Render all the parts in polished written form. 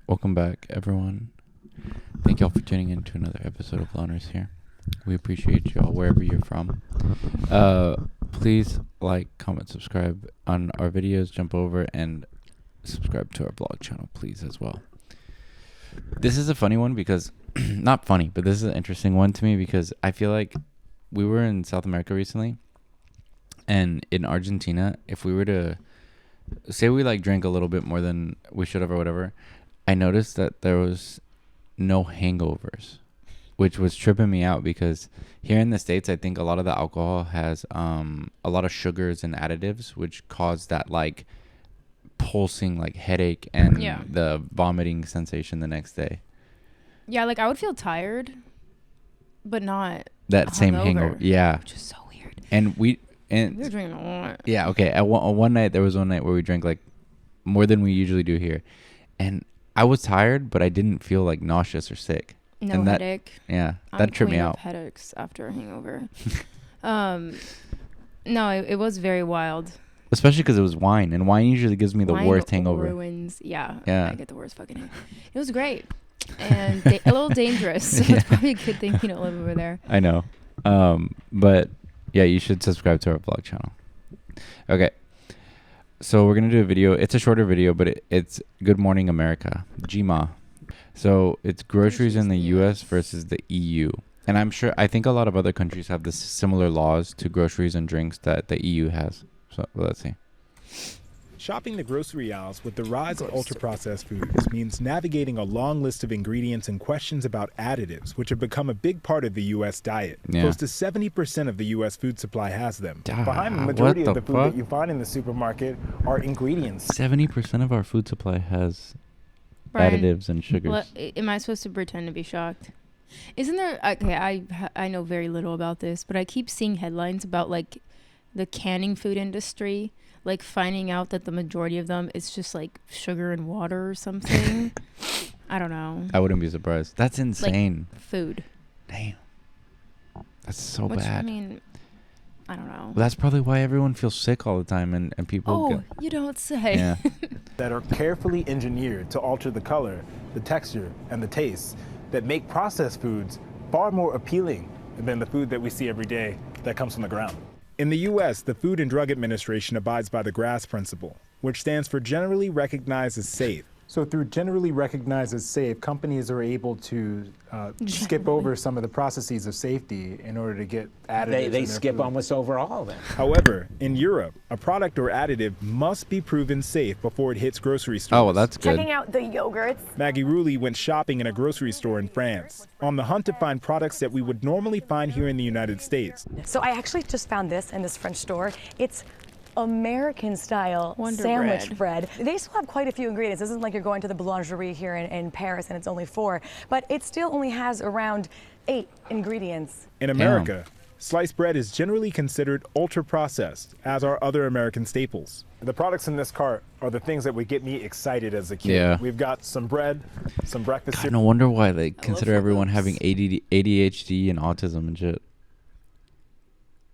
Welcome back, everyone. Thank y'all for tuning in to another episode of Loners here. We appreciate y'all wherever you're from. Please like, comment, subscribe on our videos. Jump over and subscribe to our vlog channel, please, as well. This is a funny one because, not funny, but this is an interesting one to me because I feel like we were in South America recently, and in Argentina, if we were to say we like drank a little bit more than we should have or whatever, I noticed that there was no hangovers, which was tripping me out because here in the States, I think a lot of the alcohol has a lot of sugars and additives, which cause that like pulsing like headache and the vomiting sensation the next day. Yeah, like I would feel tired, but not that same hangover. Yeah, which is so weird. And we were drinking a lot. Yeah, okay. At one night, there was one night where we drank like more than we usually do here, and I was tired, but I didn't feel like nauseous or sick. No headache. Yeah, that tripped me out. Headaches after a hangover. No, it was very wild. Especially because it was wine, and wine usually gives me the worst hangover. Ruins. Yeah. Yeah. I get the worst fucking hangover. It was great and a little dangerous. So it's probably a good thing you don't live over there. I know, but yeah, you should subscribe to our vlog channel. Okay. So we're going to do a video. It's a shorter video, but it's Good Morning America, GMA. So it's groceries in the U.S. versus the EU. And I think a lot of other countries have this similar laws to groceries and drinks that the EU has. So let's see. Shopping the grocery aisles with the rise of ultra-processed foods means navigating a long list of ingredients and questions about additives, which have become a big part of the U.S. diet. Yeah. Close to 70% of the U.S. food supply has them. Behind the majority of the food that you find in the supermarket are ingredients. 70% of our food supply has Brian, additives and sugars. What, am I supposed to pretend to be shocked? Isn't there... Okay, I know very little about this, but I keep seeing headlines about, like, the canning food industry... like finding out that the majority of them is just like sugar and water or something. I don't know. I wouldn't be surprised. That's insane. Like food. Damn. That's so Which, bad. I mean, I don't know. Well, that's probably why everyone feels sick all the time and people you don't say. Yeah. That are carefully engineered to alter the color, the texture, and the taste that make processed foods far more appealing than the food that we see every day that comes from the ground. In the U.S., the Food and Drug Administration abides by the GRAS principle, which stands for Generally Recognized as Safe. So through generally recognized as safe, companies are able to skip over some of the processes of safety in order to get additives. They skip almost over all of them. However, in Europe, a product or additive must be proven safe before it hits grocery stores. Oh, well, that's good. Checking out the yogurts. Maggie Rulli went shopping in a grocery store in France, on the hunt to find products that we would normally find here in the United States. So I actually just found this in this French store. It's American style sandwich bread. They still have quite a few ingredients. This isn't like you're going to the boulangerie here in Paris and it's only 4, but it still only has around 8 ingredients. In America, sliced bread is generally considered ultra-processed, as are other American staples. The products in this cart are the things that would get me excited as a kid. Yeah. We've got some bread, some breakfast God, no wonder why they consider everyone having ADHD and autism and shit.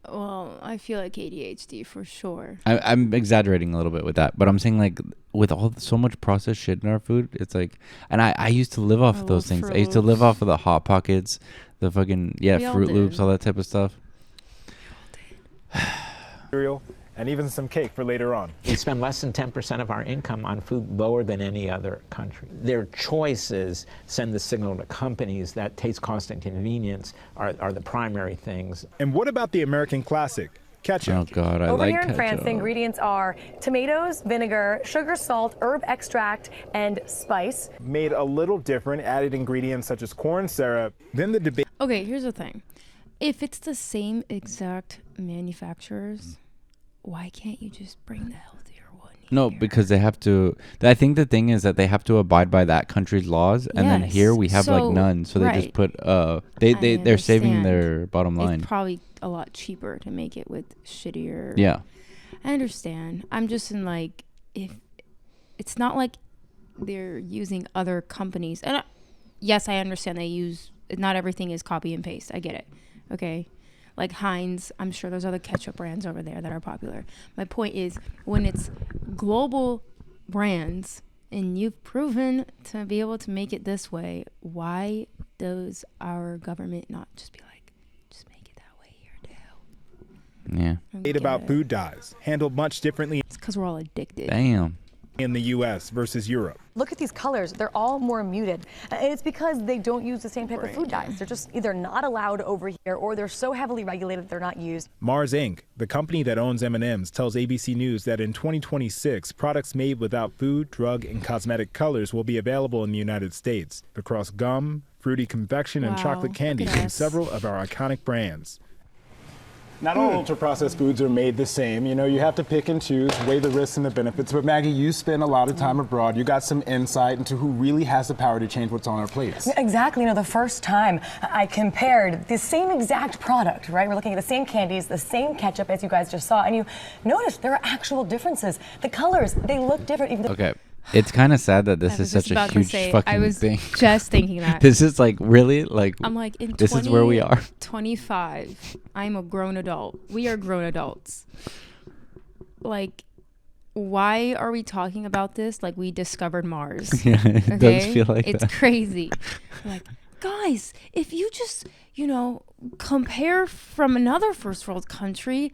Well, I feel like ADHD for sure. I'm exaggerating a little bit with that, but I'm saying like with so much processed shit in our food, it's like, and I used to live off of those things. I used to live off of the Hot Pockets, the fucking Fruit Loops, all that type of stuff. cereal, and even some cake for later on. We spend less than 10% of our income on food, lower than any other country. Their choices send the signal to companies that taste, cost, and convenience are the primary things. And what about the American classic, ketchup? Oh, God, I Over like here in ketchup. France, the ingredients are tomatoes, vinegar, sugar, salt, herb extract, and spice. Made a little different, added ingredients such as corn syrup. Then the debate. Okay, here's the thing. If it's the same exact manufacturers, why can't you just bring the healthier one here? No, because they have to. I think the thing is that they have to abide by that country's laws, and then here we have like none. So they just put. They're saving their bottom line. It's probably a lot cheaper to make it with shittier. Yeah. I understand. I'm just in like, if it's not like they're using other companies, and yes, I understand they use. Not everything is copy and paste. I get it. Okay. Like Heinz, I'm sure there's other ketchup brands over there that are popular. My point is, when it's global brands and you've proven to be able to make it this way. Why does our government not just be like, just make it that way here too? Yeah. Debate about food dyes, handled much differently It's because we're all addicted. Damn. in the U.S. versus Europe. Look at these colors. They're all more muted. And it's because they don't use the same type of food dyes. They're just either not allowed over here or they're so heavily regulated they're not used. Mars Inc., the company that owns M&M's, tells ABC News that in 2026, products made without food, drug, and cosmetic colors will be available in the United States across gum, fruity confection, and Wow, chocolate look candy at from us. several of our iconic brands. Not all ultra-processed foods are made the same. You know, you have to pick and choose, weigh the risks and the benefits. But Maggie, you spend a lot of time abroad. You got some insight into who really has the power to change what's on our plates. Exactly. You know, the first time I compared the same exact product, right? We're looking at the same candies, the same ketchup as you guys just saw, and you notice there are actual differences. The colors, they look different. Even Okay. It's kind of sad that this I is was just such a about to huge say, fucking I was thing. just thinking that. This is like really like I'm like, in this is where we are. 25, I'm a grown adult. We are grown adults. Like, why are we talking about this like we discovered Mars? Yeah, it does Okay? feel like it's that. crazy. Like, guys, if you just, compare from another first world country,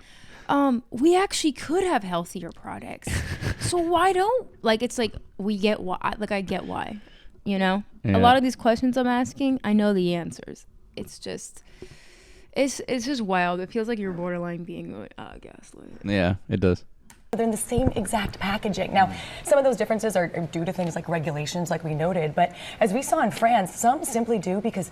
we actually could have healthier products. So why don't, like, it's like, we get why, like, I get why, Yeah. a lot of these questions I'm asking, I know the answers. It's just wild. It feels like you're borderline being gaslit. Yeah, it does. they're in the same exact packaging. Now, some of those differences are due to things like regulations, like we noted, but as we saw in France, some simply do because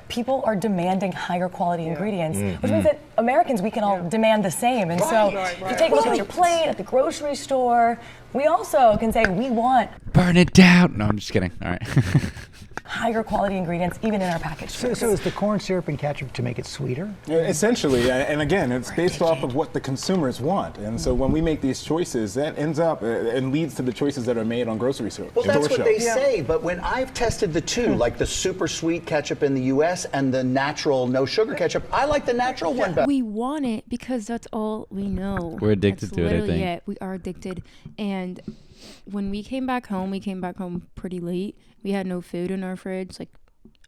people are demanding higher quality ingredients, which means that Americans, we can all demand the same. And so if you take a look at your plate at the grocery store, we also can say we want Burn it down. No, I'm just kidding. All right. higher quality ingredients even in our package. So is the corn syrup and ketchup to make it sweeter? Essentially, and again, it's based off of what the consumers want. And so when we make these choices, that ends up and leads to the choices that are made on grocery stores. Well, that's what they say, but when I've tested the two, like the super sweet ketchup in the US and the natural no sugar ketchup, I like the natural one better. We want it because that's all we know. We're addicted That's to it, I literally think. We are addicted. And when we came back home pretty late. We had no food in our fridge. Like,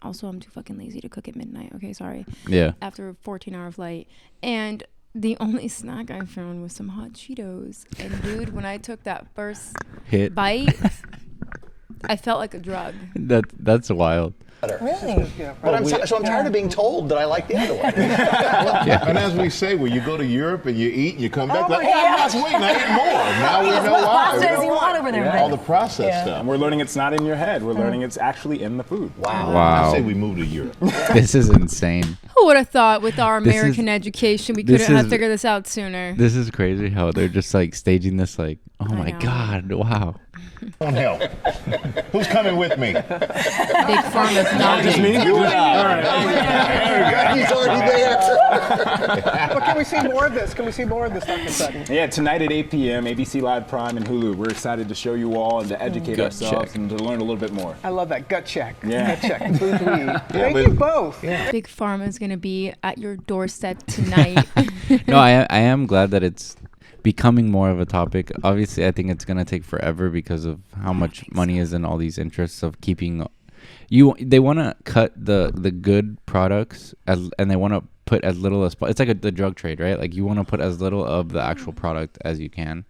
also, I'm too fucking lazy to cook at midnight. Okay, sorry. Yeah. After a 14-hour flight. And the only snack I found was some hot Cheetos. And dude, when I took that first bite, I felt like a drug. That's wild. Really? But I'm tired of being told that I like the other one. And as we say, when you go to Europe and you eat and you come back, like, I was waiting, I ate more. Now we know why. Pasta as you want over there. All the processed stuff. And we're learning it's not in your head. We're learning it's actually in the food. Wow. I say we move to Europe. This is insane. Who would have thought with our This American is- education we this couldn't have is- figured this out sooner? This is crazy how they're just like staging this like, oh my know. God, wow. On help. Who's coming with me? Big Pharma's not Just me? You and I. He's already there. But can we see more of this? Can we see more of this, Dr. Sutton? Yeah, tonight at 8 p.m., ABC Live Prime and Hulu. We're excited to show you all and to educate Gut ourselves check. and to learn a little bit more. I love that gut check. Yeah. Gut check. The foods we eat. Thank but- you both. Big Pharma is going to be at your doorstep tonight. No, I am glad that it's becoming more of a topic. Obviously, I think it's gonna take forever because of how much money is in all these interests of keeping. They want to cut the good products and they want to put as little as it's like the drug trade, right? Like you want to put as little of the actual product as you can.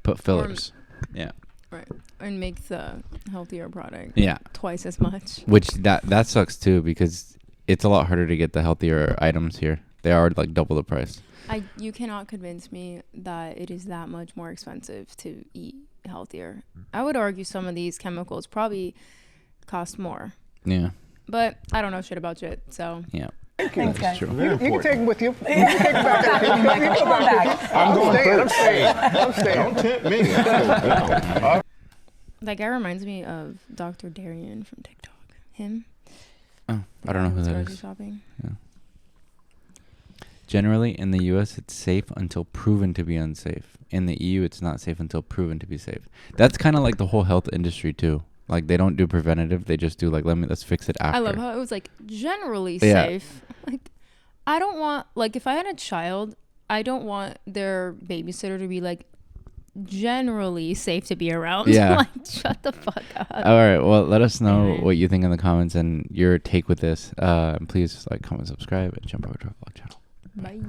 Put fillers. Yeah. Right. And make the healthier product Yeah. twice as much. Which that sucks too because it's a lot harder to get the healthier items here. They are like double the price. You cannot convince me that it is that much more expensive to eat healthier. I would argue some of these chemicals probably cost more. Yeah. But I don't know shit about shit, so. Yeah. Thanks, guys. You can take them with you. You can take them back. You can Come on back. I'm going I'm first. staying. I'm staying. Don't tempt me. That guy reminds me of Dr. Darian from TikTok. Him. Oh, I don't know who that Grocery is. shopping. Generally, in the U.S., it's safe until proven to be unsafe. In the EU, it's not safe until proven to be safe. That's kind of like the whole health industry too. Like they don't do preventative; they just do like let's fix it after. I love how it was like generally Yeah. safe. Like, I don't want, like, if I had a child, I don't want their babysitter to be like generally safe to be around. Yeah. Like, shut the fuck up. All right. Well, let us know Anyway. what you think in the comments and your take with this. And please like, comment, subscribe, and jump over to our vlog channel. Bye.